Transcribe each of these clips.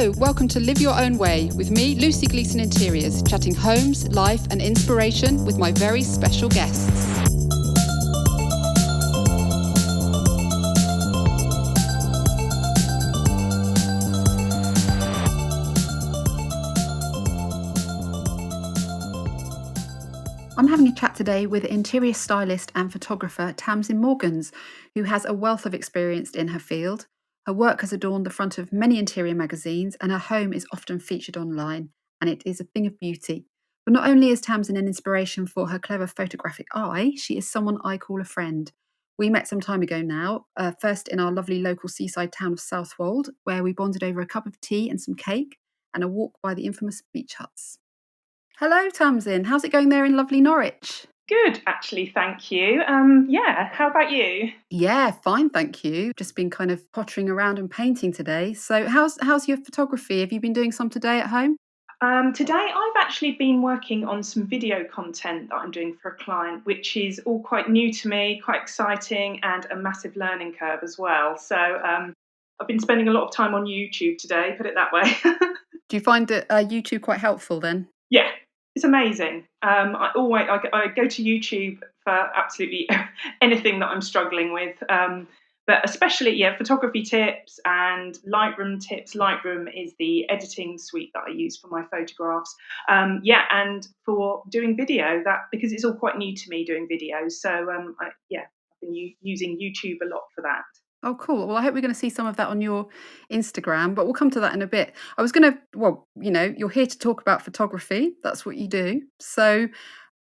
Hello, welcome to Live Your Own Way with me, Lucy Gleeson Interiors, chatting homes, life and inspiration with my very special guests. I'm having a chat today with interior stylist and photographer Tamsyn Morgans, who has a wealth of experience in her field. Her work has adorned the front of many interior magazines, and her home is often featured online, and it is a thing of beauty. But not only is Tamsyn an inspiration for her clever photographic eye, she is someone I call a friend. We met some time ago now, first in our lovely local seaside town of Southwold, where we bonded over a cup of tea and some cake, and a walk by the infamous beach huts. Hello, Tamsyn. How's it going there in lovely Norwich? Good, actually, thank you. How about you? Yeah, fine, thank you. Just been kind of pottering around and painting today. So how's your photography? Have you been doing some today at home? Today, I've actually been working on some video content that I'm doing for a client, which is all quite new to me, quite exciting, and a massive learning curve as well. So I've been spending a lot of time on YouTube today, put it that way. Do you find that YouTube quite helpful then? Yeah, it's amazing. I go to YouTube for absolutely anything that I'm struggling with. But especially, photography tips and Lightroom tips. Lightroom is the editing suite that I use for my photographs. And for doing video, that because it's all quite new to me doing videos. So I've been using YouTube a lot for that. Oh, cool. Well, I hope we're going to see some of that on your Instagram, but we'll come to that in a bit. I was going to, you're here to talk about photography. That's what you do. So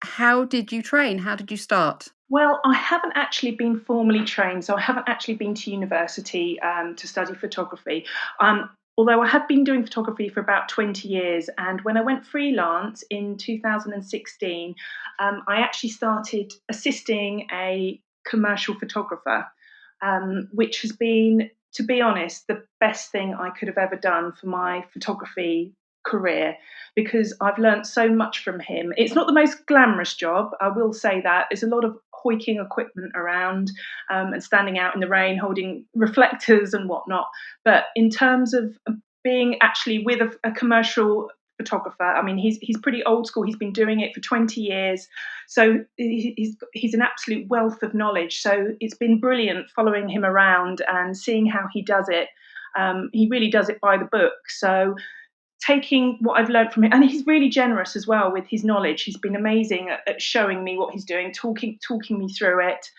how did you train? How did you start? Well, I haven't actually been formally trained, so I haven't actually been to university to study photography. Although I have been doing photography for about 20 years, and when I went freelance in 2016, I actually started assisting a commercial photographer, which has been, to be honest, the best thing I could have ever done for my photography career because I've learned so much from him. It's not the most glamorous job, I will say that. There's a lot of hoiking equipment around and standing out in the rain, holding reflectors and whatnot. But in terms of being actually with a commercial photographer, I mean, he's pretty old school. He's been doing it for 20 years. So he's an absolute wealth of knowledge. So it's been brilliant following him around and seeing how he does it. He really does it by the book. So taking what I've learned from him, and he's really generous as well with his knowledge. He's been amazing at showing me what he's doing, talking me through it.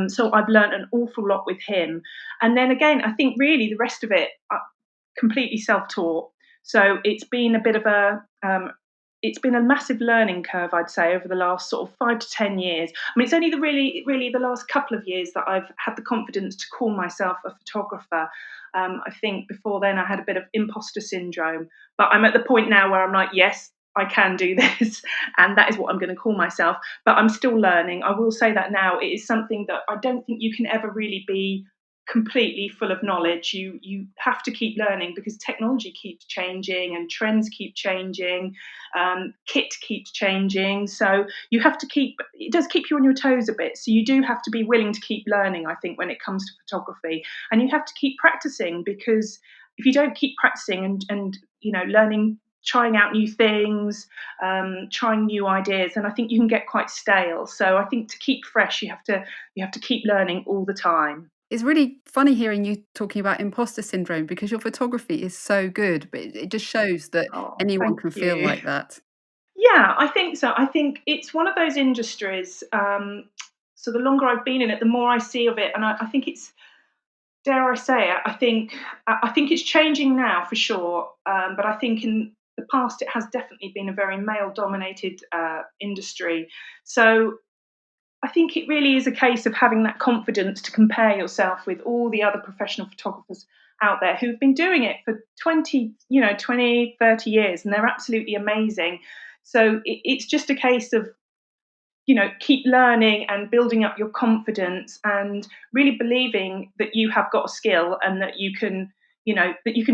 So I've learned an awful lot with him. And then again, I think really the rest of it, completely self-taught. So it's been a bit of it's been a massive learning curve, I'd say, over the last sort of 5 to 10 years. I mean, it's only really the last couple of years that I've had the confidence to call myself a photographer. I think before then I had a bit of imposter syndrome, but I'm at the point now where I'm like, yes, I can do this, and that is what I'm going to call myself. But I'm still learning. I will say that now it is something that I don't think you can ever really be completely full of knowledge. You have to keep learning because technology keeps changing and trends keep changing, kit keeps changing, so you have to it does keep you on your toes a bit, so you do have to be willing to keep learning, I think, when it comes to photography. And you have to keep practicing, because if you don't keep practicing and learning, trying out new things, trying new ideas, and I think you can get quite stale. So I think to keep fresh, you have to keep learning all the time. It's really funny hearing you talking about imposter syndrome because your photography is so good, but it just shows that Oh, anyone thank can feel you. like that. Yeah, I think so. I think it's one of those industries. So the longer I've been in it, the more I see of it, and I think it's, dare I say it, I think it's changing now for sure. But I think in the past it has definitely been a very male-dominated industry. So I think it really is a case of having that confidence to compare yourself with all the other professional photographers out there who've been doing it for 20, 30 years, and they're absolutely amazing. So it's just a case of, keep learning and building up your confidence and really believing that you have got a skill and that you can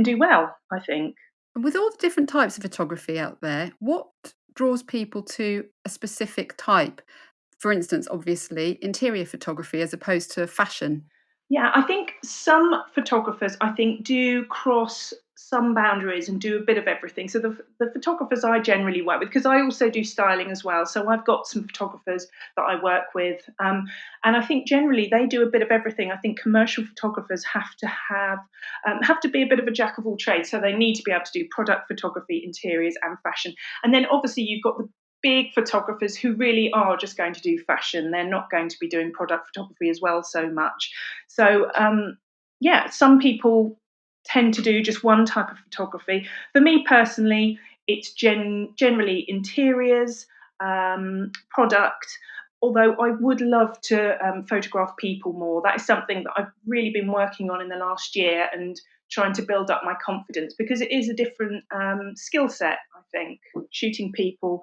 do well, I think. And with all the different types of photography out there, what draws people to a specific type? For instance, obviously, interior photography as opposed to fashion. Yeah, I think some photographers, I think, do cross some boundaries and do a bit of everything. So the photographers I generally work with, because I also do styling as well. So I've got some photographers that I work with, and I think generally they do a bit of everything. I think commercial photographers have to be a bit of a jack of all trades. So they need to be able to do product photography, interiors, and fashion. And then obviously you've got the big photographers who really are just going to do fashion. They're not going to be doing product photography as well so much. So yeah, some people tend to do just one type of photography. For me personally, it's generally interiors, product. Although I would love to photograph people more. That is something that I've really been working on in the last year and trying to build up my confidence, because it is a different skill set, I think, shooting people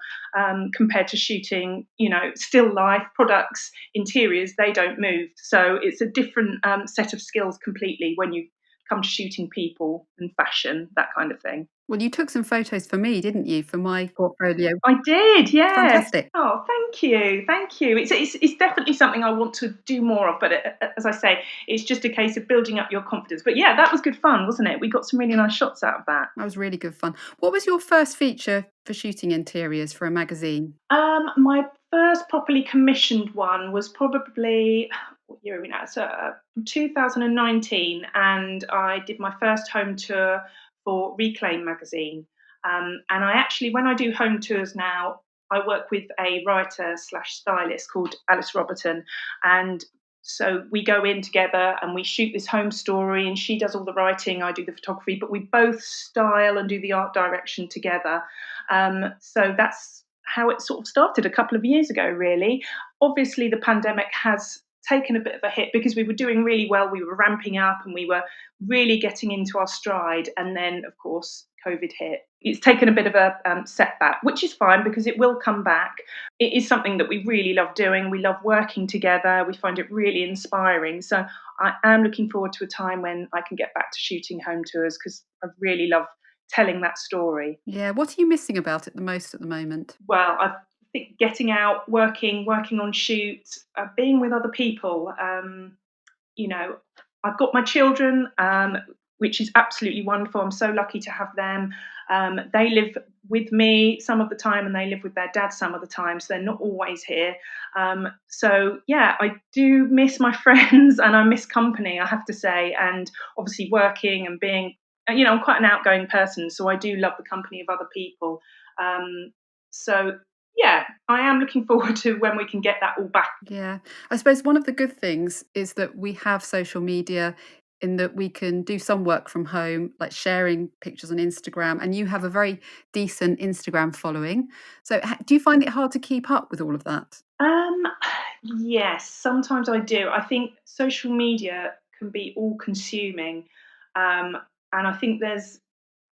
compared to shooting, still life, products, interiors. They don't move. So it's a different set of skills completely when you come to shooting people and fashion, that kind of thing. Well, you took some photos for me, didn't you, for my portfolio? I did, yes. Fantastic. Oh, thank you, thank you. It's definitely something I want to do more of, but as I say, it's just a case of building up your confidence. But yeah, that was good fun, wasn't it? We got some really nice shots out of that. That was really good fun. What was your first feature for shooting interiors for a magazine? My first properly commissioned one was probably, what year are we now? So 2019, and I did my first home tour for Reclaim magazine. And I actually, when I do home tours now, I work with a writer slash stylist called Alice Roberton, and so we go in together and we shoot this home story, and she does all the writing, I do the photography, but we both style and do the art direction together. So that's how it sort of started a couple of years ago, really. Obviously, the pandemic has taken a bit of a hit because we were doing really well. We were ramping up and we were really getting into our stride. And then, of course, COVID hit. It's taken a bit of a setback, which is fine because it will come back. It is something that we really love doing. We love working together. We find it really inspiring. So I am looking forward to a time when I can get back to shooting home tours because I really love telling that story. Yeah, what are you missing about it the most at the moment? Well, I think getting out, working on shoots, being with other people. You know, I've got my children, which is absolutely wonderful. I'm so lucky to have them. They live with me some of the time, and they live with their dad some of the time, so they're not always here. So yeah, I do miss my friends, and I miss company, I have to say, and obviously working and being. I'm quite an outgoing person, so I do love the company of other people. Um, so yeah, I am looking forward to when we can get that all back. Yeah. I suppose one of the good things is that we have social media in that we can do some work from home, like sharing pictures on Instagram, and you have a very decent Instagram following. So, do you find it hard to keep up with all of that? Um, yes, sometimes I do. I think social media can be all consuming. Um, and I think there's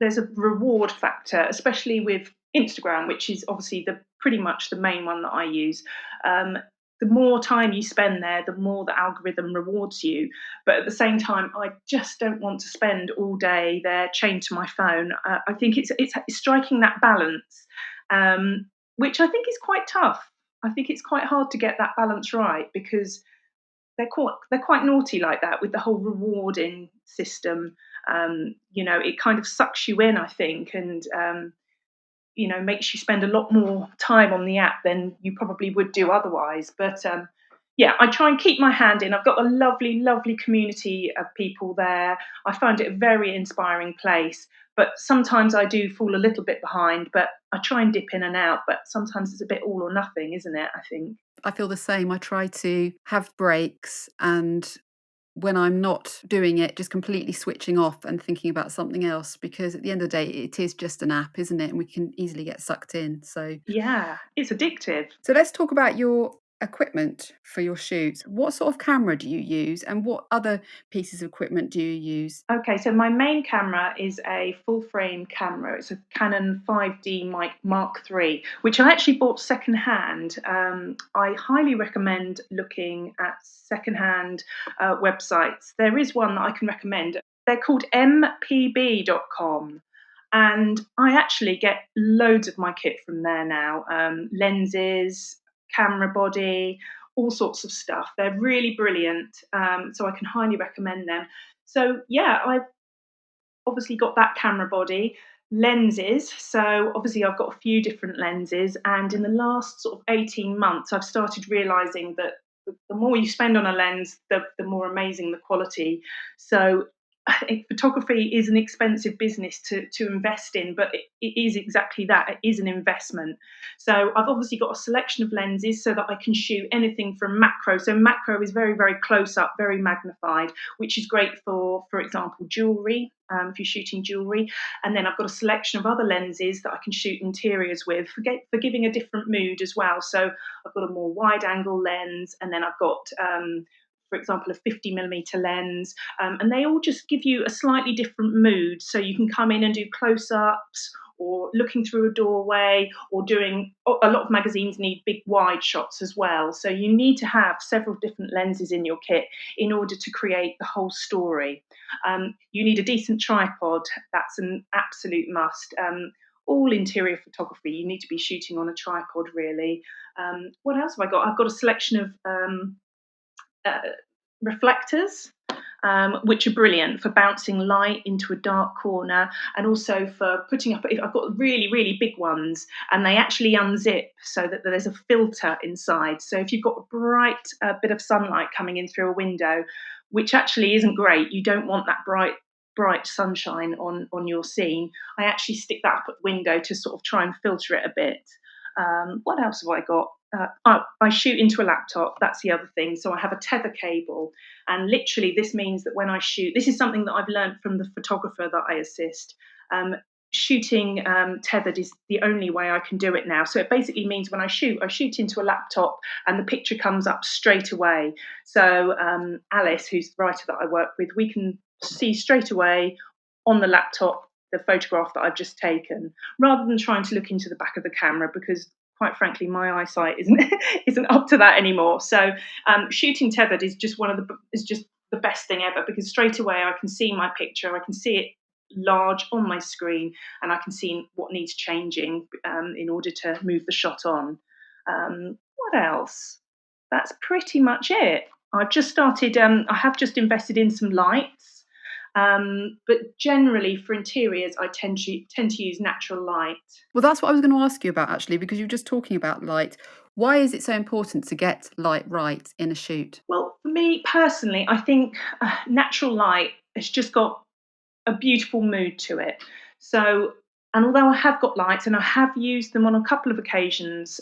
a reward factor, especially with Instagram, which is obviously the pretty much the main one that I use. Um, the more time you spend there, the more the algorithm rewards you. But at the same time, I just don't want to spend all day there chained to my phone. I think it's striking that balance, which I think is quite tough. I think it's quite hard to get that balance right because they're quite naughty like that with the whole rewarding system. It kind of sucks you in, I think, and makes you spend a lot more time on the app than you probably would do otherwise. But yeah, I try and keep my hand in. I've got a lovely, lovely community of people there. I find it a very inspiring place. But sometimes I do fall a little bit behind, but I try and dip in and out. But sometimes it's a bit all or nothing, isn't it? I think. I feel the same. I try to have breaks, and when I'm not doing it, just completely switching off and thinking about something else, because at the end of the day, it is just an app, isn't it? And we can easily get sucked in. Yeah, it's addictive. So let's talk about your equipment for your shoots. What sort of camera do you use, and what other pieces of equipment do you use? Okay, so my main camera is a full frame camera. It's a Canon 5D Mark III, which I actually bought secondhand. I highly recommend looking at secondhand websites. There is one that I can recommend. They're called mpb.com. And I actually get loads of my kit from there now, lenses, camera body, all sorts of stuff. They're really brilliant. So I can highly recommend them. So yeah, obviously got that camera body, lenses. So obviously I've got a few different lenses, and in the last sort of 18 months, I've started realizing that the more you spend on a lens, the more amazing the quality. So I think photography is an expensive business to invest in, but it is exactly that. It is an investment. So I've obviously got a selection of lenses so that I can shoot anything from macro. So macro is very, very close up, very magnified, which is great for example, jewelry, if you're shooting jewelry. And then I've got a selection of other lenses that I can shoot interiors with for giving a different mood as well. So I've got a more wide angle lens, and then I've got for example, a 50mm lens, and they all just give you a slightly different mood. So you can come in and do close ups, or looking through a doorway, or doing a lot of magazines need big wide shots as well. So you need to have several different lenses in your kit in order to create the whole story. You need a decent tripod, that's an absolute must. All interior photography, you need to be shooting on a tripod, really. What else have I got? I've got a selection of uh, reflectors, which are brilliant for bouncing light into a dark corner, and also for putting up. I've got really, really big ones, and they actually unzip so that there's a filter inside. So if you've got a bright bit of sunlight coming in through a window, which actually isn't great, you don't want that bright sunshine on your scene. I actually stick that up at the window to sort of try and filter it a bit. What else have I got? I shoot into a laptop. That's the other thing. So I have a tether cable, and literally this means that when I shoot, this is something that I've learned from the photographer that I assist. Shooting tethered is the only way I can do it now. So it basically means when I shoot into a laptop, and the picture comes up straight away. So Alice, who's the writer that I work with, we can see straight away on the laptop the photograph that I've just taken, rather than trying to look into the back of the camera, because quite frankly my eyesight isn't isn't up to that anymore. So shooting tethered is just the best thing ever, because straight away I can see my picture, I can see it large on my screen, and I can see what needs changing in order to move the shot on. What else? That's pretty much it. I've just started. I have just invested in some lights, but generally for interiors, I tend to use natural light. Well, that's what I was going to ask you about actually, because you were just talking about light. Why is it so important to get light right in a shoot? Well, for me personally, I think natural light has just got a beautiful mood to it. So, and although I have got lights and I have used them on a couple of occasions,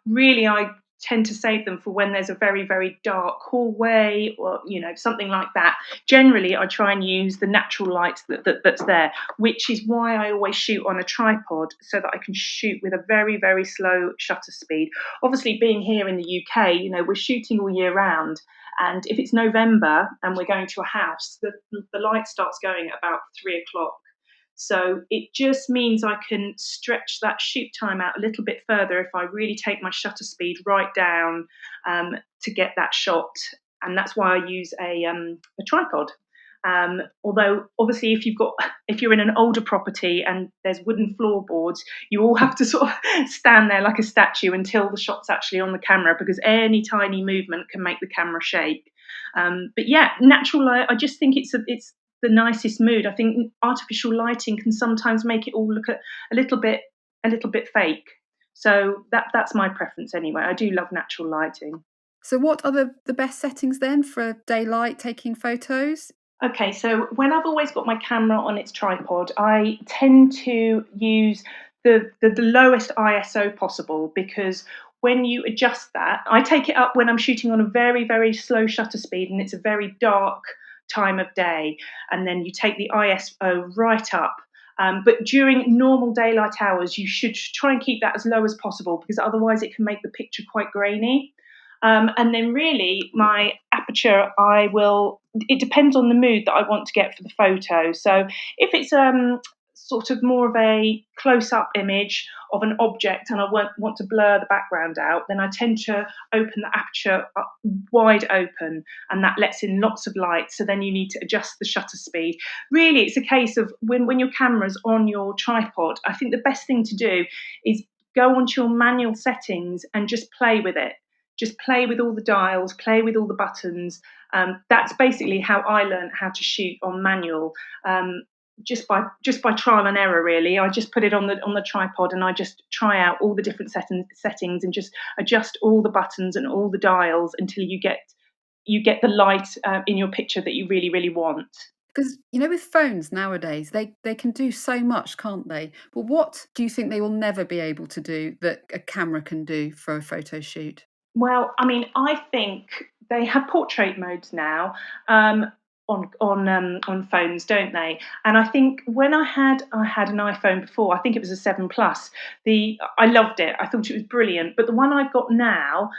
really I tend to save them for when there's a very, very dark hallway, or something like that. Generally I try and use the natural light that's there, which is why I always shoot on a tripod, so that I can shoot with a very, very slow shutter speed. Obviously, being here in the UK, we're shooting all year round, and if it's November and we're going to a house, the light starts going at about 3 o'clock. So it just means I can stretch that shoot time out a little bit further if I really take my shutter speed right down, to get that shot. And that's why I use a tripod. Although obviously, if you're in an older property and there's wooden floorboards, you all have to sort of stand there like a statue until the shot's actually on the camera, because any tiny movement can make the camera shake. But yeah, natural light, I just think it's the nicest mood. I think artificial lighting can sometimes make it all look a little bit fake. So that's my preference anyway. I do love natural lighting. So, what are the best settings then for daylight taking photos? Okay, so when I've always got my camera on its tripod, I tend to use the lowest ISO possible, because when you adjust that, I take it up when I'm shooting on a very, very slow shutter speed and it's a very dark time of day, and then you take the ISO right up. But during normal daylight hours, you should try and keep that as low as possible, because otherwise it can make the picture quite grainy. And then really my aperture, it depends on the mood that I want to get for the photo. So if it's sort of more of a close-up image of an object and I want to blur the background out, then I tend to open the aperture up wide open, and that lets in lots of light. So then you need to adjust the shutter speed. Really, it's a case of when your camera's on your tripod, I think the best thing to do is go onto your manual settings and just play with it. Just play with all the dials, play with all the buttons. That's basically how I learned how to shoot on manual. just by trial and error, really. I just put it on the tripod and I just try out all the different settings and just adjust all the buttons and all the dials until you get the light in your picture that you really really want. Because, with phones nowadays, they can do so much, can't they? But what do you think they will never be able to do that a camera can do for a photo shoot? Well, I mean, I think they have portrait modes now, um, on phones, don't they? And I think when I had an iPhone before, I think it was a 7 Plus. I loved it. I thought it was brilliant. But the one I've got now,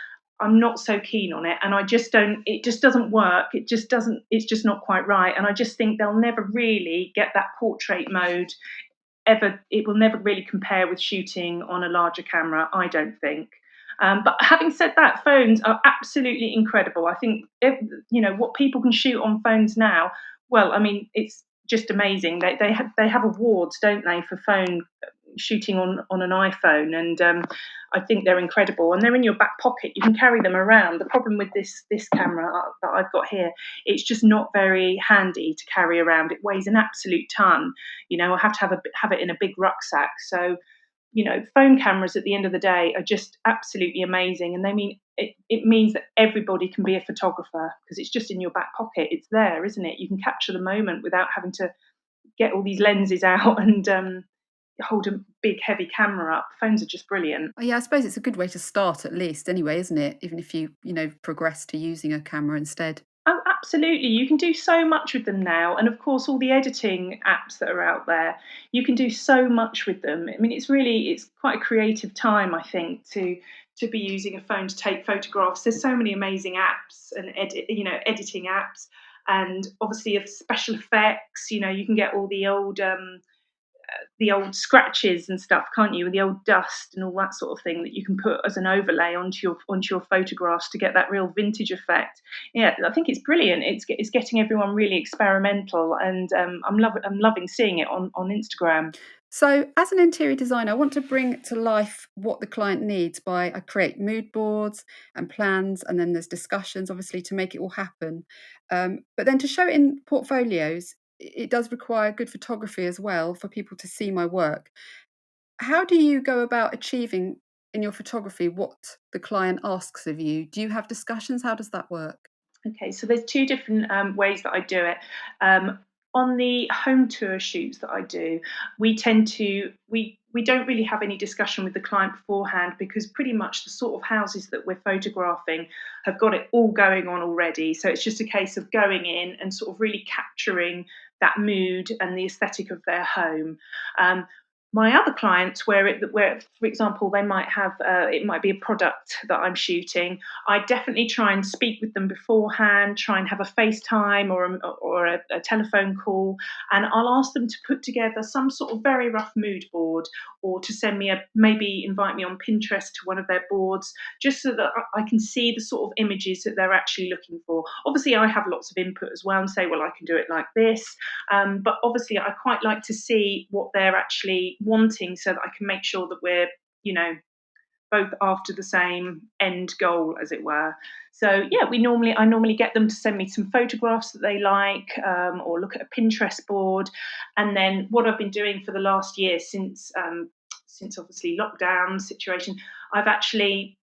I'm not so keen on it, and I just don't. It just doesn't work. It just doesn't. It's just not quite right. And I just think they'll never really get that portrait mode ever. It will never really compare with shooting on a larger camera, I don't think. But having said that, phones are absolutely incredible. I think what people can shoot on phones now. Well, I mean, it's just amazing. They have awards, don't they, for phone shooting on an iPhone, and I think they're incredible. And they're in your back pocket. You can carry them around. The problem with this camera that I've got here, it's just not very handy to carry around. It weighs an absolute ton. I have to have it in a big rucksack. So phone cameras at the end of the day are just absolutely amazing, and it means that everybody can be a photographer because it's just in your back pocket. It's there, isn't it? You can capture the moment without having to get all these lenses out and hold a big heavy camera up. Phones are just brilliant. Oh, yeah, I suppose it's a good way to start at least anyway, isn't it? Even if you progress to using a camera instead. Oh, absolutely. You can do so much with them now. And of course, all the editing apps that are out there, you can do so much with them. I mean, it's quite a creative time, I think, to be using a phone to take photographs. There's so many amazing apps and editing apps, and obviously of special effects. You can get all the old scratches and stuff, can't you? The old dust and all that sort of thing that you can put as an overlay onto your photographs to get that real vintage effect. Yeah, I think it's brilliant. It's getting everyone really experimental, and I'm loving seeing it on Instagram. So, as an interior designer, I want to bring to life what the client needs by I create mood boards and plans, and then there's discussions, obviously, to make it all happen. But then to show it in portfolios, it does require good photography as well for people to see my work. How do you go about achieving in your photography what the client asks of you? Do you have discussions? How does that work? Okay, so there's two different ways that I do it. Um, on the home tour shoots that I do, we don't really have any discussion with the client beforehand because pretty much the sort of houses that we're photographing have got it all going on already. So it's just a case of going in and sort of really capturing that mood and the aesthetic of their home. Um, my other clients, where for example they might have it might be a product that I'm shooting, I definitely try and speak with them beforehand, try and have a FaceTime or a telephone call, and I'll ask them to put together some sort of very rough mood board, or to maybe invite me on Pinterest to one of their boards, just so that I can see the sort of images that they're actually looking for. Obviously, I have lots of input as well and say, well, I can do it like this, but obviously, I quite like to see what they're actually wanting so that I can make sure that we're, you know, both after the same end goal, as it were. So yeah, I normally get them to send me some photographs that they like, or look at a Pinterest board, and then what I've been doing for the last year since obviously lockdown situation, I've actually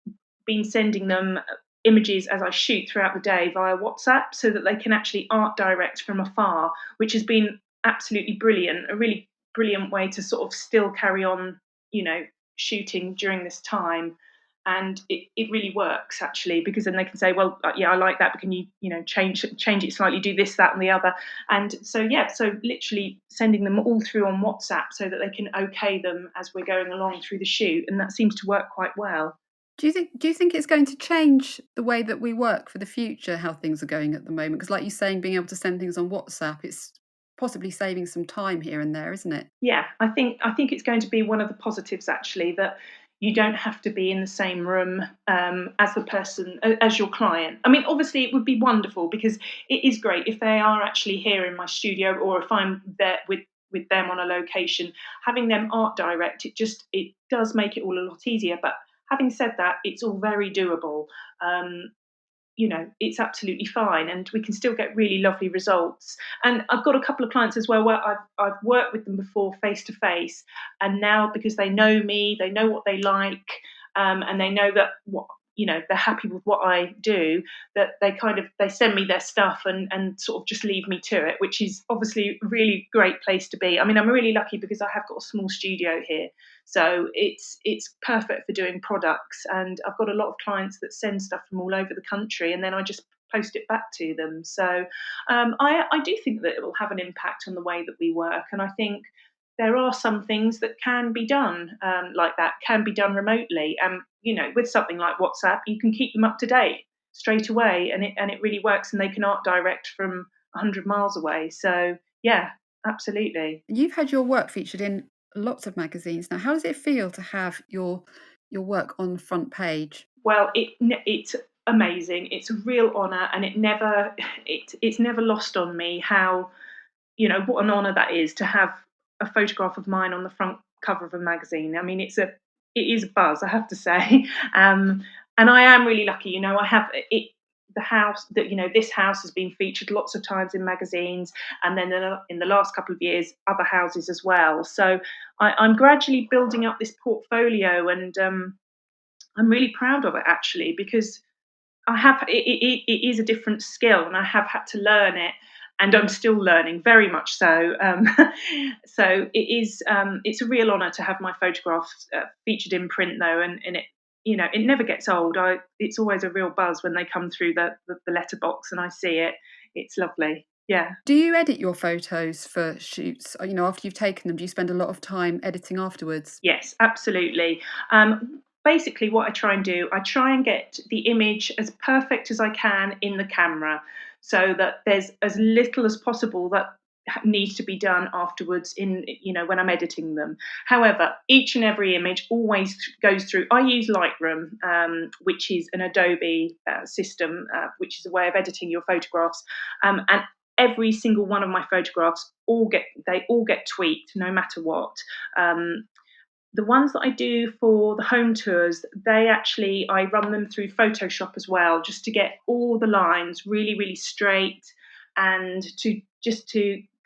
been sending them images as I shoot throughout the day via WhatsApp so that they can actually art direct from afar, which has been absolutely brilliant. A really brilliant way to sort of still carry on, you know, shooting during this time. And it really works actually, because then they can say, well, yeah, I like that, but can you change it slightly, do this, that, and the other. And so yeah, so literally sending them all through on WhatsApp so that they can okay them as we're going along through the shoot, and that seems to work quite well. Do you think it's going to change the way that we work for the future, how things are going at the moment? Because, like you're saying, being able to send things on WhatsApp, it's possibly saving some time here and there, isn't it? Yeah, I think it's going to be one of the positives actually, that you don't have to be in the same room as the person as your client. I mean, obviously, it would be wonderful because it is great if they are actually here in my studio, or if I'm there with them on a location. Having them art direct, it does make it all a lot easier. But having said that, it's all very doable. Um, it's absolutely fine, and we can still get really lovely results. And I've got a couple of clients as well where I've worked with them before face to face, and now because they know me, they know what they like, and they know that they're happy with what I do, that they send me their stuff and sort of just leave me to it, which is obviously a really great place to be. I mean, I'm really lucky because I have got a small studio here, so it's perfect for doing products, and I've got a lot of clients that send stuff from all over the country, and then I just post it back to them. So I do think that it will have an impact on the way that we work, and I think there are some things that can be done like that, can be done remotely. With something like WhatsApp, you can keep them up to date straight away, and it really works, and they can art direct from 100 miles away. So yeah, absolutely. You've had your work featured in lots of magazines. Now, how does it feel to have your work on the front page? Well, it's amazing. It's a real honour, and it's never lost on me how what an honour that is to have a photograph of mine on the front cover of a magazine. I mean, it is a buzz, I have to say. And I am really lucky. I have it. The house that this house has been featured lots of times in magazines, and then in the last couple of years, other houses as well. So I'm gradually building up this portfolio, and I'm really proud of it actually, because it is a different skill, and I have had to learn it, and I'm still learning very much so. So it's a real honour to have my photographs featured in print though, and it never gets old. It's always a real buzz when they come through the letterbox and I see it. It's lovely. Yeah. Do you edit your photos for shoots? After you've taken them, do you spend a lot of time editing afterwards? Yes, absolutely. Basically, what I try and do, I try and get the image as perfect as I can in the camera, so that there's as little as possible that needs to be done afterwards in when I'm editing them. However, each and every image always goes through. I use Lightroom, which is an Adobe system, which is a way of editing your photographs, and every single one of my photographs all get tweaked no matter what. Um, the ones that I do for the home tours, I run them through Photoshop as well, just to get all the lines really, really straight, and to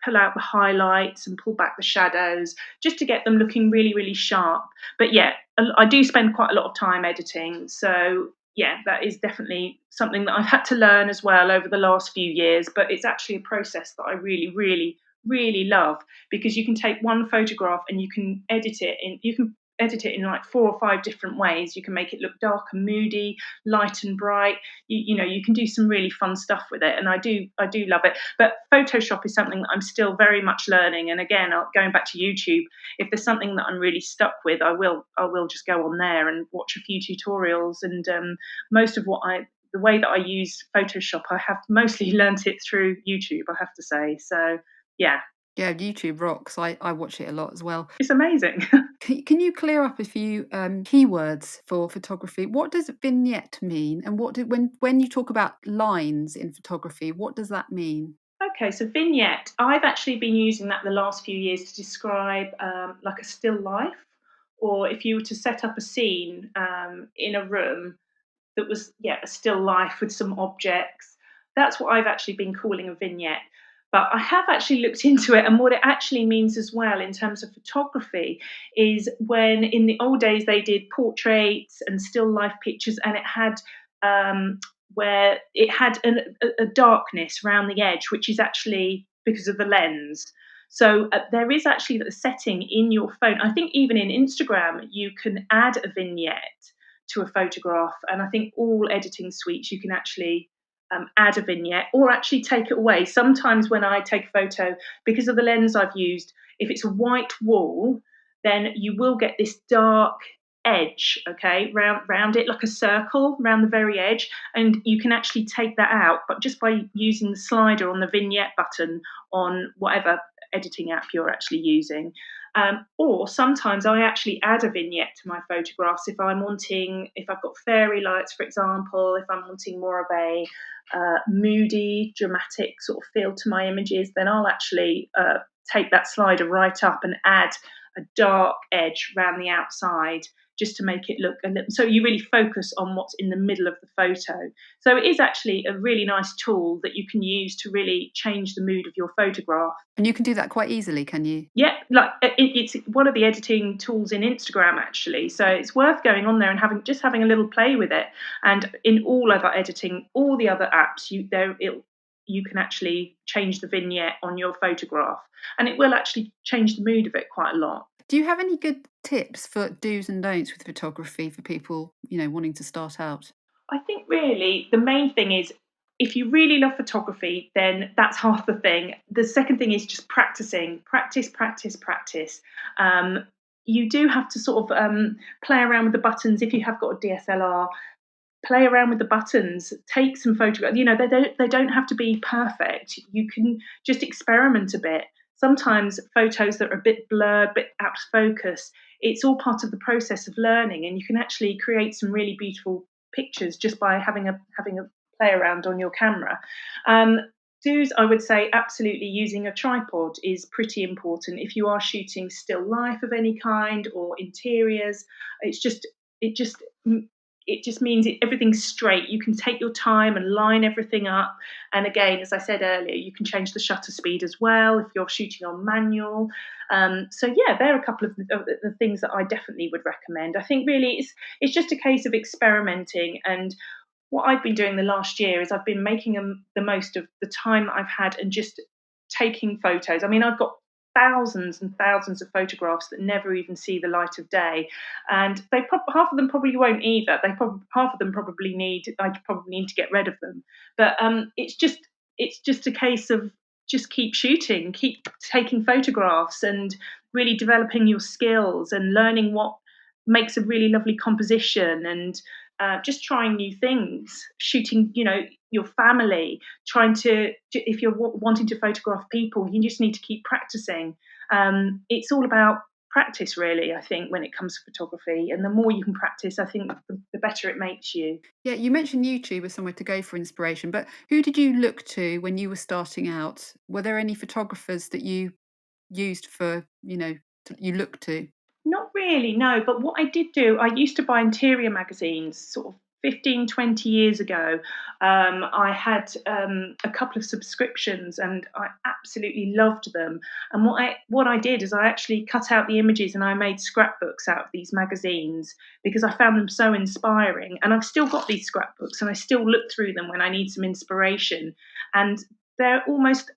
pull out the highlights and pull back the shadows, just to get them looking really, really sharp. But yeah, I do spend quite a lot of time editing. So yeah, that is definitely something that I've had to learn as well over the last few years. But it's actually a process that I really, really, really love, because you can take one photograph and you can edit it in like 4 or 5 different ways. You can make it look dark and moody, light and bright. You can do some really fun stuff with it, and I do love it. But Photoshop is something that I'm still very much learning, and again, going back to YouTube, if there's something that I'm really stuck with, I will just go on there and watch a few tutorials. And most of the way that I use Photoshop, I have mostly learnt it through YouTube, I have to say. So yeah, Yeah, YouTube rocks. I watch it a lot as well. it's amazing. Can you clear up a few keywords for photography? What does vignette mean, and when you talk about lines in photography, what does that mean? Okay, so vignette, I've actually been using that the last few years to describe like a still life, or if you were to set up a scene in a room that was, yeah, a still life with some objects. That's what I've actually been calling a vignette. But I have actually looked into it, and what it actually means as well in terms of photography is when in the old days they did portraits and still life pictures, and it had where it had a darkness around the edge, which is actually because of the lens. So there is actually a setting in your phone. I think even in Instagram, you can add a vignette to a photograph. And I think all editing suites, you can actually add a vignette or actually take it away. Sometimes when I take a photo, because of the lens I've used, if it's a white wall, then you will get this dark edge, okay, round it, like a circle round the very edge, and you can actually take that out, but just by using the slider on the vignette button on whatever editing app you're actually using. Or sometimes I actually add a vignette to my photographs if if I've got fairy lights, for example, if I'm wanting more of a moody, dramatic sort of feel to my images, then I'll actually take that slider right up and add a dark edge around the outside, just to make it look a little, so you really focus on what's in the middle of the photo. So it is actually a really nice tool that you can use to really change the mood of your photograph. And you can do that quite easily, can you? Yeah, like it's one of the editing tools in Instagram actually. So it's worth going on there and having a little play with it. And in all other editing, all the other apps, you can actually change the vignette on your photograph, and it will actually change the mood of it quite a lot. Do you have any good tips for do's and don'ts with photography for people, wanting to start out? I think really the main thing is, if you really love photography, then that's half the thing. The second thing is just practicing, practice, practice, practice. Um, you do have to sort of play around with the buttons if you have got a DSLR. Play around with the buttons, take some photographs. They don't have to be perfect. You can just experiment a bit. Sometimes photos that are a bit blurred, a bit out of focus, it's all part of the process of learning, and you can actually create some really beautiful pictures just by having a play around on your camera. Um, Do's, I would say, absolutely using a tripod is pretty important if you are shooting still life of any kind or interiors. It's just it just it just means everything's straight. You can take your time and line everything up. And again, as I said earlier, you can change the shutter speed as well if you're shooting on manual. So yeah, there are a couple of the things that I definitely would recommend. I think really it's just a case of experimenting. And what I've been doing the last year is I've been making the most of the time that I've had and just taking photos. I mean, I've got thousands and thousands of photographs that never even see the light of day, and half of them probably won't either. Half of them probably I probably need to get rid of them. But it's just a case of just keep shooting, keep taking photographs, and really developing your skills and learning what makes a really lovely composition, and just trying new things, shooting, your family, trying to, if you're wanting to photograph people, you just need to keep practicing. It's all about practice, really, I think, when it comes to photography. And the more you can practice, I think the better it makes you. Yeah, you mentioned YouTube as somewhere to go for inspiration, but who did you look to when you were starting out? Were there any photographers that you used you looked to? Not really, no. But what I did do, I used to buy interior magazines sort of 15, 20 years ago. I had a couple of subscriptions and I absolutely loved them. And what I did is I actually cut out the images and I made scrapbooks out of these magazines because I found them so inspiring. And I've still got these scrapbooks and I still look through them when I need some inspiration. And they're almost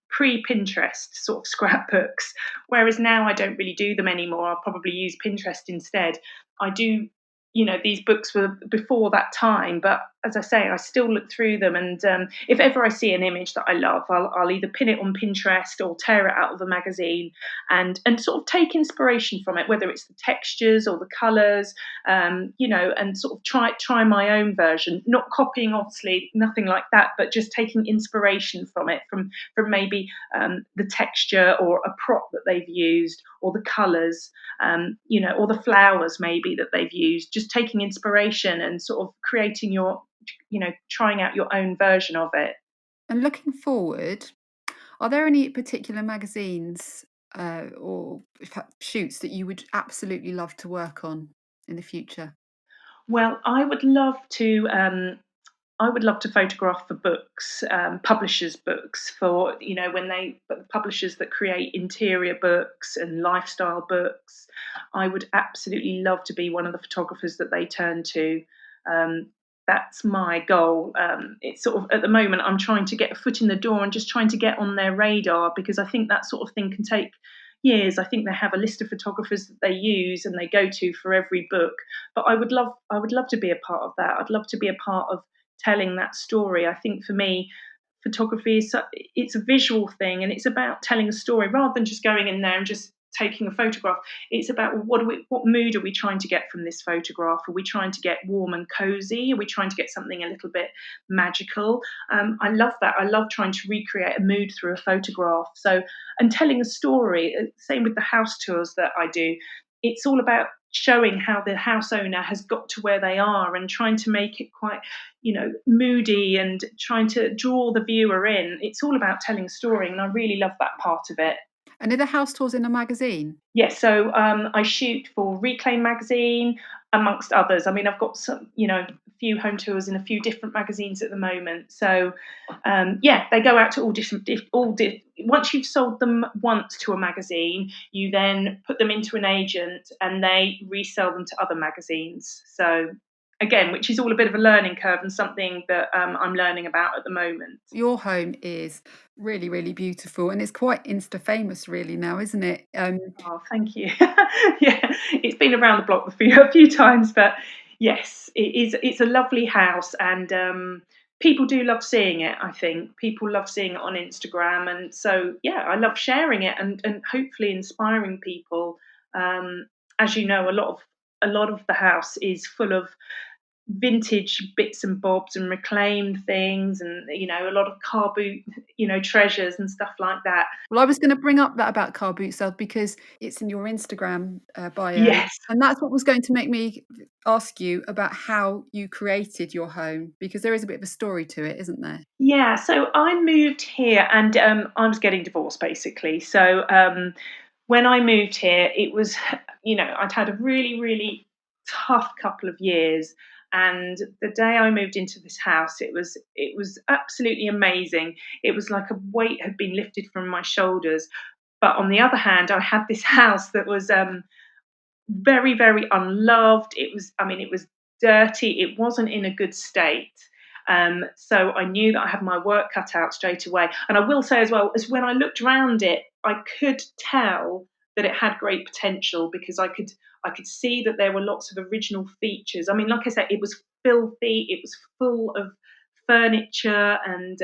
pre-Pinterest sort of scrapbooks. Whereas now I don't really do them anymore. I'll probably use Pinterest instead. I do, these books were before that time, but as I say, I still look through them. And if ever I see an image that I love, I'll either pin it on Pinterest or tear it out of the magazine and sort of take inspiration from it, whether it's the textures or the colours, and sort of try my own version, not copying, obviously, nothing like that, but just taking inspiration from it, from maybe the texture or a prop that they've used, or the colours, or the flowers maybe that they've used. Just taking inspiration and sort of creating trying out your own version of it. And looking forward, are there any particular magazines or shoots that you would absolutely love to work on in the future? Well, I would love to photograph for books, publishers' books, for the publishers that create interior books and lifestyle books. I would absolutely love to be one of the photographers that they turn to. Um, that's my goal. It's sort of, at the moment, I'm trying to get a foot in the door and just trying to get on their radar, because I think that sort of thing can take years. I think they have a list of photographers that they use and they go to for every book. But I would love to be a part of that. I'd love to be a part of telling that story. I think for me, photography it's a visual thing, and it's about telling a story rather than just going in there and just taking a photograph. It's about, well, what mood are we trying to get from this photograph? Are we trying to get warm and cozy? Are we trying to get something a little bit magical? I love that. I love trying to recreate a mood through a photograph. So, and telling a story. Same with the house tours that I do. It's all about showing how the house owner has got to where they are and trying to make it quite, moody, and trying to draw the viewer in. It's all about telling a story, and I really love that part of it. And are the house tours in a magazine? Yes, so I shoot for Reclaim magazine, amongst others. I mean, I've got some, a few home tours in a few different magazines at the moment. So, yeah, they go out to all different, once you've sold them once to a magazine, you then put them into an agent and they resell them to other magazines. So, again, which is all a bit of a learning curve and something that I'm learning about at the moment. Your home is really, really beautiful, and it's quite Insta famous really now, isn't it? Oh, thank you. Yeah, it's been around the block a few times, but yes, it is. It's a lovely house, and people do love seeing it. I think people love seeing it on Instagram, and so yeah, I love sharing it and hopefully inspiring people. Um, as you know, a lot of the house is full of vintage bits and bobs and reclaimed things, and a lot of car boot, treasures and stuff like that. Well, I was gonna bring up that about car boot sales because it's in your Instagram, bio, Yes. and that's what was going to make me ask you about how you created your home, because there is a bit of a story to it, isn't there? Yeah, so I moved here and I was getting divorced basically. So when I moved here, it was, I'd had a really, really tough couple of years. And the day I moved into this house, it was absolutely amazing. It was like a weight had been lifted from my shoulders. But on the other hand, I had this house that was very, very unloved. It was dirty. It wasn't in a good state. So I knew that I had my work cut out straight away. And I will say as well, as when I looked around it, I could tell that it had great potential because I could see that there were lots of original features. I mean, like I said, it was filthy. It was full of furniture and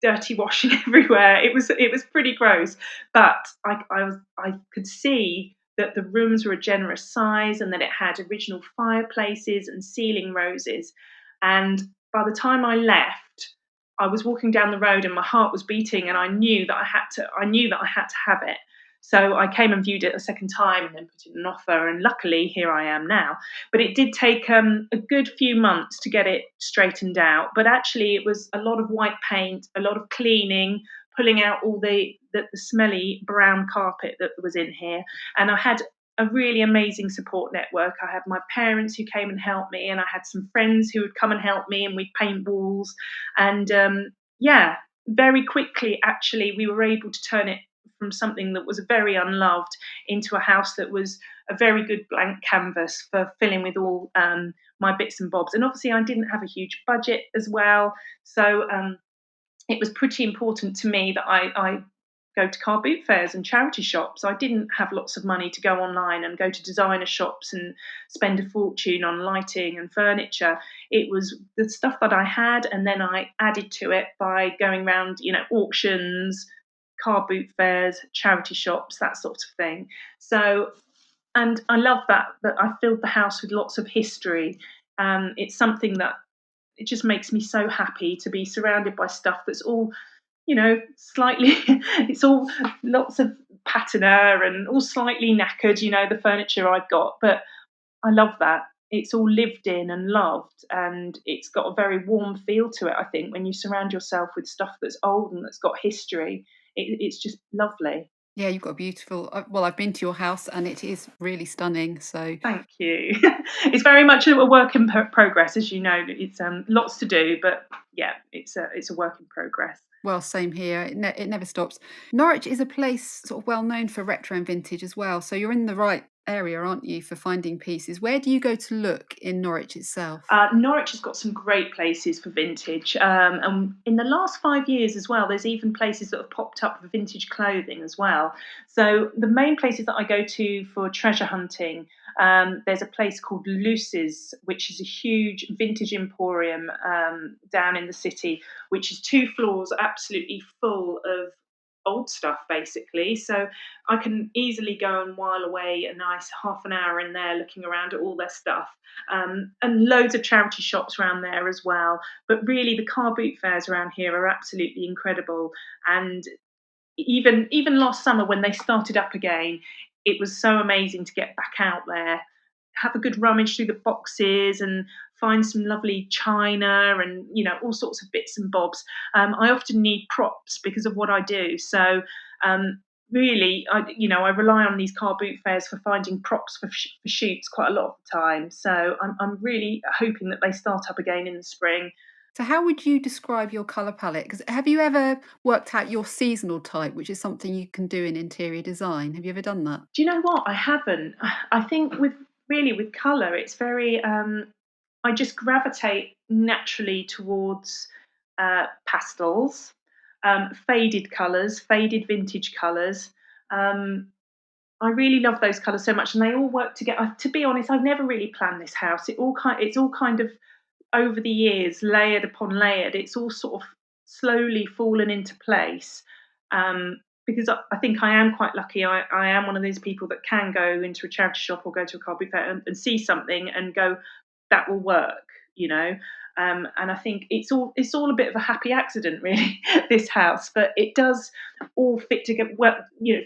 dirty washing everywhere. It was pretty gross, but I could see that the rooms were a generous size and that it had original fireplaces and ceiling roses. And by the time I left, I was walking down the road and my heart was beating, and I knew that I had to. I knew that I had to have it. So I came and viewed it a second time and then put in an offer. And luckily, here I am now. But it did take a good few months to get it straightened out. But actually, it was a lot of white paint, a lot of cleaning, pulling out all the smelly brown carpet that was in here. And I had a really amazing support network. I had my parents who came and helped me, and I had some friends who would come and help me, and we'd paint walls. And yeah, very quickly, actually, we were able to turn it from something that was very unloved into a house that was a very good blank canvas for filling with all my bits and bobs. And obviously, I didn't have a huge budget as well, so it was pretty important to me that I go to car boot fairs and charity shops. I didn't have lots of money to go online and go to designer shops and spend a fortune on lighting and furniture. It was the stuff that I had, and then I added to it by going around, auctions, car boot fairs, charity shops, that sort of thing. So, and I love that I filled the house with lots of history. It's something that it just makes me so happy to be surrounded by stuff that's all, slightly, it's all lots of patina and all slightly knackered, the furniture I've got. But I love that. It's all lived in and loved, and it's got a very warm feel to it, I think, when you surround yourself with stuff that's old and that's got history. It's just lovely. Yeah, you've got a beautiful well, I've been to your house and it is really stunning, so Thank you. It's very much a work in progress, as you know. It's lots to do, but yeah, it's a work in progress. well, same here. It never stops. Norwich is a place sort of well known for retro and vintage as well. So you're in the right area, aren't you, for finding pieces? Where do you go to look in Norwich itself? Norwich has got some great places for vintage, and in the last 5 years as well, there's even places that have popped up for vintage clothing as well. So the main places that I go to for treasure hunting, there's a place called Luce's, which is a huge vintage emporium down in the city, which is 2 floors, absolutely full of old stuff basically. So I can easily go and while away a nice half an hour in there looking around at all their stuff, and loads of charity shops around there as well. But really, the car boot fairs around here are absolutely incredible. And even last summer when they started up again, it was so amazing to get back out there, have a good rummage through the boxes, and find some lovely china and all sorts of bits and bobs. I often need props because of what I do, so really, I rely on these car boot fairs for finding props for shoots quite a lot of the time. So I'm really hoping that they start up again in the spring. So how would you describe your colour palette? Because have you ever worked out your seasonal type, which is something you can do in interior design? Have you ever done that? Do you know what? I haven't. I think with colour, it's very. I just gravitate naturally towards pastels, faded colours, faded vintage colours. Um, I really love those colours so much, and they all work together. To be honest, I've never really planned this house. It's all kind of over the years, layered upon layered. It's all sort of slowly fallen into place. Because I think I am quite lucky. I am one of those people that can go into a charity shop or go to a carpet fair and see something and go, that will work, you know. And I think it's all a bit of a happy accident, really, this house. But it does all fit together, well,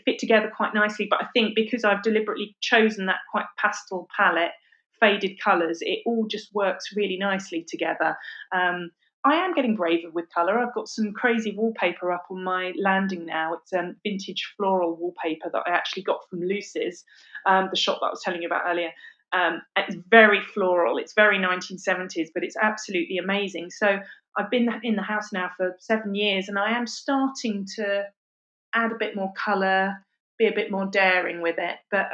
fit together quite nicely. But I think because I've deliberately chosen that quite pastel palette, faded colours, it all just works really nicely together. Um, I am getting braver with colour. I've got some crazy wallpaper up on my landing now. It's vintage floral wallpaper that I actually got from Lucy's, the shop that I was telling you about earlier. It's very floral. It's very 1970s, but it's absolutely amazing. So I've been in the house now for 7 years, and I am starting to add a bit more colour, be a bit more daring with it. But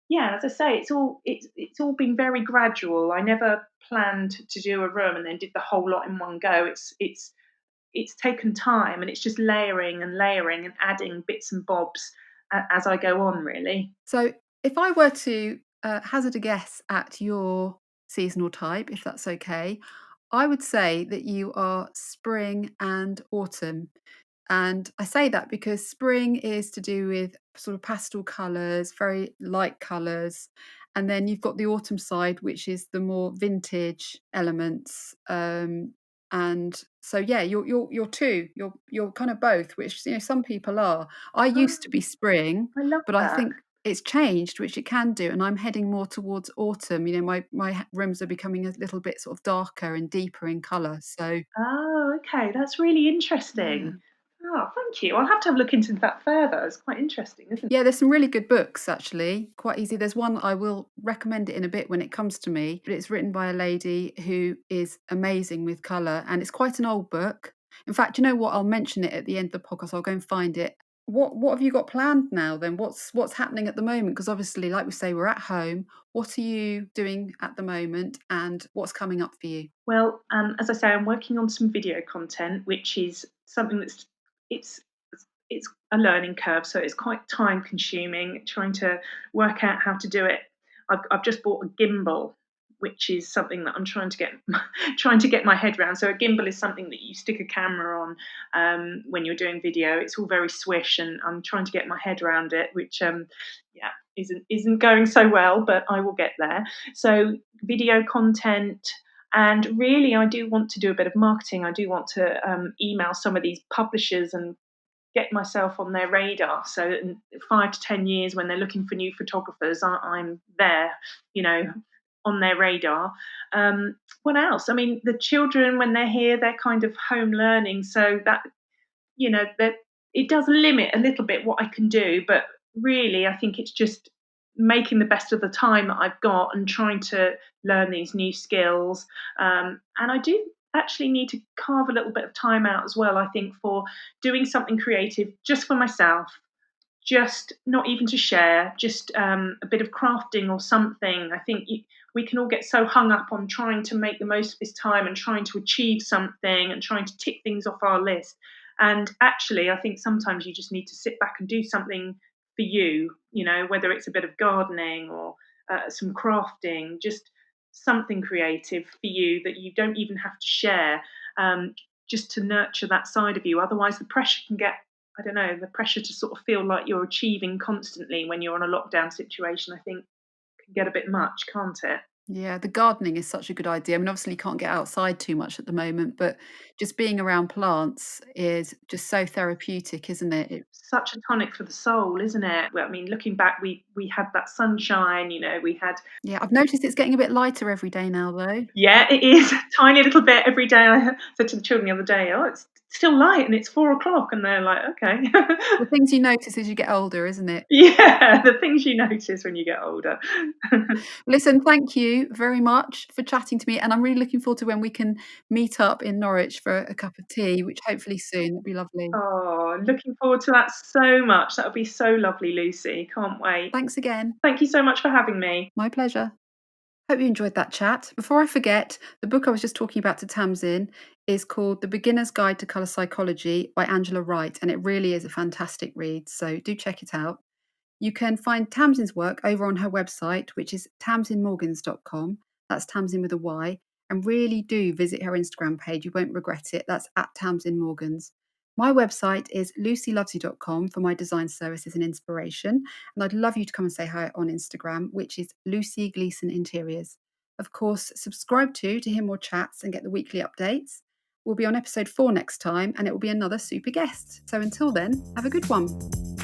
yeah, as I say, it's all been very gradual. I never planned to do a room and then did the whole lot in one go. It's taken time, and it's just layering and layering and adding bits and bobs as I go on. Really. So if I were to hazard a guess at your seasonal type, if that's okay, I would say that you are spring and autumn. And I say that because spring is to do with sort of pastel colours, very light colours. And then you've got the autumn side, which is the more vintage elements. And so yeah, you're two. You're kind of both, which some people are. I used to be Oh, spring, I love but I that. think it's changed, which it can do, and I'm heading more towards autumn. My rooms are becoming a little bit sort of darker and deeper in colour. So Oh, okay. That's really yeah. interesting. Oh, thank you. I'll have to have a look into that further. It's quite interesting, isn't it? Yeah, there's some really good books actually, quite easy. There's one I will recommend it in a bit when it comes to me, but it's written by a lady who is amazing with colour, and it's quite an old book. In fact, you know what? I'll mention it at the end of the podcast. I'll go and find it. What have you got planned now then? What's happening at the moment? Because obviously, like we say, we're at home. What are you doing at the moment, and what's coming up for you? Well, as I say, I'm working on some video content, which is something it's it's a learning curve, so it's quite time consuming trying to work out how to do it. I've just bought a gimbal, which is something that I'm trying to get trying to get my head around. So a gimbal is something that you stick a camera on when you're doing video. It's all very swish, and I'm trying to get my head around it, which yeah isn't going so well, but I will get there. So video content. And really, I do want to do a bit of marketing. I do want to email some of these publishers and get myself on their radar. So in 5 to 10 years, when they're looking for new photographers, I'm there, you know, on their radar. What else? I mean, the children, when they're here, they're kind of home learning, so that that it does limit a little bit what I can do. But really, I think it's just making the best of the time that I've got and trying to learn these new skills. And I do actually need to carve a little bit of time out as well, I think, for doing something creative just for myself, just not even to share, just a bit of crafting or something. I think we can all get so hung up on trying to make the most of this time and trying to achieve something and trying to tick things off our list. And actually, I think sometimes you just need to sit back and do something for you, whether it's a bit of gardening or some crafting, just something creative for you that you don't even have to share, um, just to nurture that side of you. Otherwise, the pressure can get, I don't know, the pressure to sort of feel like you're achieving constantly when you're in a lockdown situation, I think can get a bit much, can't it? Yeah, the gardening is such a good idea. I mean, obviously, you can't get outside too much at the moment, but just being around plants is just so therapeutic, isn't it? Such a tonic for the soul, isn't it? Well, I mean, looking back, we had that sunshine, we had. Yeah, I've noticed it's getting a bit lighter every day now, though. Yeah, it is a tiny little bit every day. I said to the children the other day, "Oh, it's still light and it's 4 o'clock, and they're like, okay. The things you notice as you get older, isn't it? Yeah, the things you notice when you get older. Listen, thank you very much for chatting to me, and I'm really looking forward to when we can meet up in Norwich for a cup of tea, which hopefully soon. That'd be lovely. Oh, looking forward to that so much. That would be so lovely, Lucy. Can't wait. Thanks again. Thank you so much for having me. My pleasure. Hope you enjoyed that chat. Before I forget, the book I was just talking about to Tamsyn is called The Beginner's Guide to Colour Psychology by Angela Wright, and it really is a fantastic read, so do check it out. You can find Tamsin's work over on her website, which is tamsynmorgans.com. That's Tamsin with a Y. And really do visit her Instagram page. You won't regret it. That's at Tamsin Morgans. My website is lucylovesyou.com for my design services and inspiration. And I'd love you to come and say hi on Instagram, which is Lucy Gleason Interiors. Of course, subscribe to hear more chats and get the weekly updates. We'll be on episode 4 next time, and it will be another super guest. So until then, have a good one.